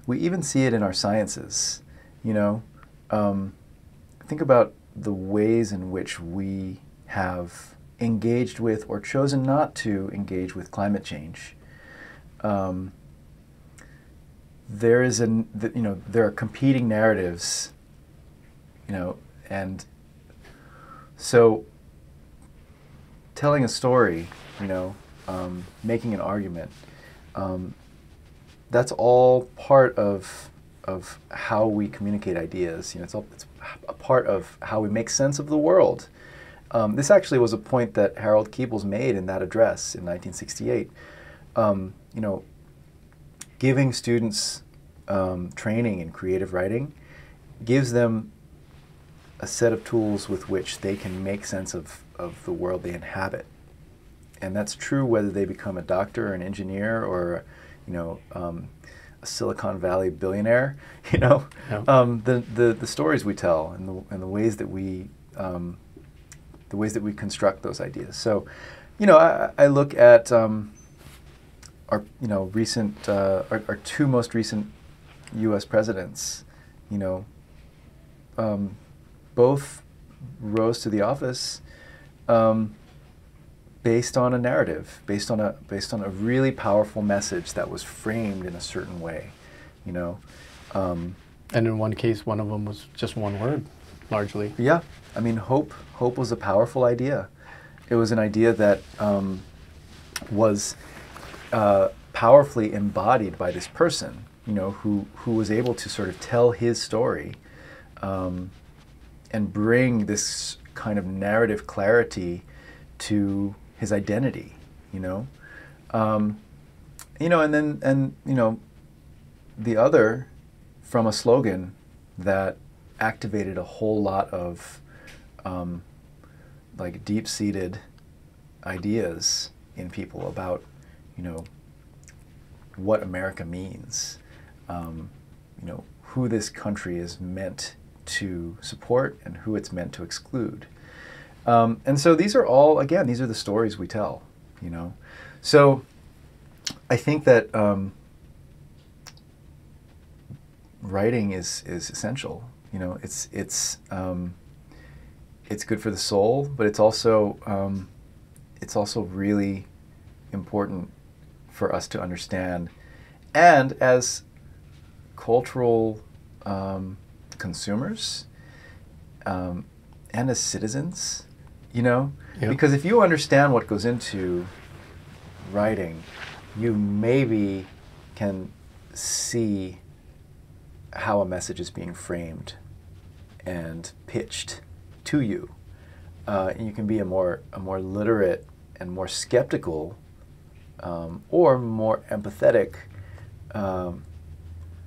We even see it in our sciences. You know, think about the ways in which we have engaged with or chosen not to engage with climate change. There are competing narratives, you know, and so telling a story, you know, making an argument, that's all part of how we communicate ideas. You know, it's a part of how we make sense of the world. This actually was a point that Harold Keables made in that address in 1968. You know, giving students training in creative writing gives them a set of tools with which they can make sense of the world they inhabit. And that's true whether they become a doctor or an engineer or, you know, a Silicon Valley billionaire. You know, the stories we tell and the ways that we construct those ideas. So, you know, I look at our recent our two most recent U.S. presidents. You know, both rose to the office based on a narrative, based on a really powerful message that was framed in a certain way. You know, and in one case, one of them was just one word, largely. Yeah, I mean, hope was a powerful idea. It was an idea that was powerfully embodied by this person, you know, who was able to sort of tell his story and bring this kind of narrative clarity to his identity, you know. You know, and you know, the other from a slogan that activated a whole lot of like deep-seated ideas in people about, you know, what America means, you know, who this country is meant to support and who it's meant to exclude. And so these are all, again, these are the stories we tell, you know. So I think that writing is essential. You know, it's good for the soul, but it's also really important for us to understand. And as cultural consumers and as citizens, you know, because if you understand what goes into writing, you maybe can see how a message is being framed and pitched to you. And you can be a more literate and more skeptical or more empathetic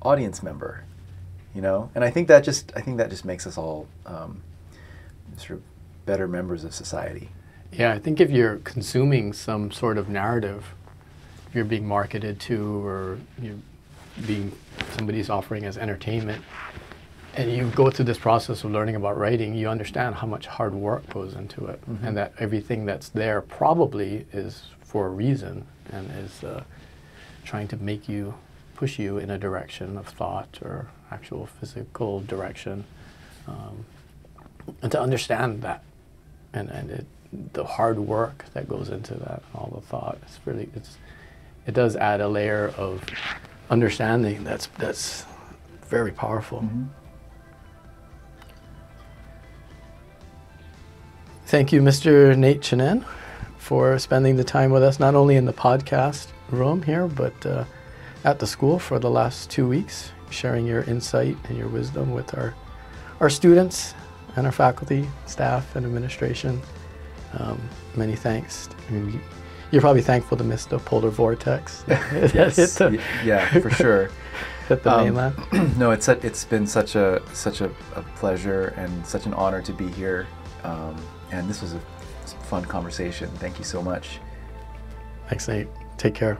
audience member, you know. And I think that just makes us all sort of better members of society. Yeah, I think if you're consuming some sort of narrative, if you're being marketed to, or somebody's offering as entertainment, and you go through this process of learning about writing, you understand how much hard work goes into it, and that everything that's there probably is for a reason and is trying to push you in a direction of thought or actual physical direction, and to understand that and the hard work that goes into that, all the thought, it does add a layer of understanding that's very powerful. Thank you, Mr. Nate Chinen, for spending the time with us, not only in the podcast room here, but at the school for the last 2 weeks, sharing your insight and your wisdom with our students and our faculty, staff, and administration. Many thanks. I mean, you're probably thankful to miss the polar vortex. Yes, yeah, for sure. Hit the mainland. No, it's been such a pleasure and such an honor to be here. And this was a fun conversation. Thank you so much. Thanks, Nate. Take care.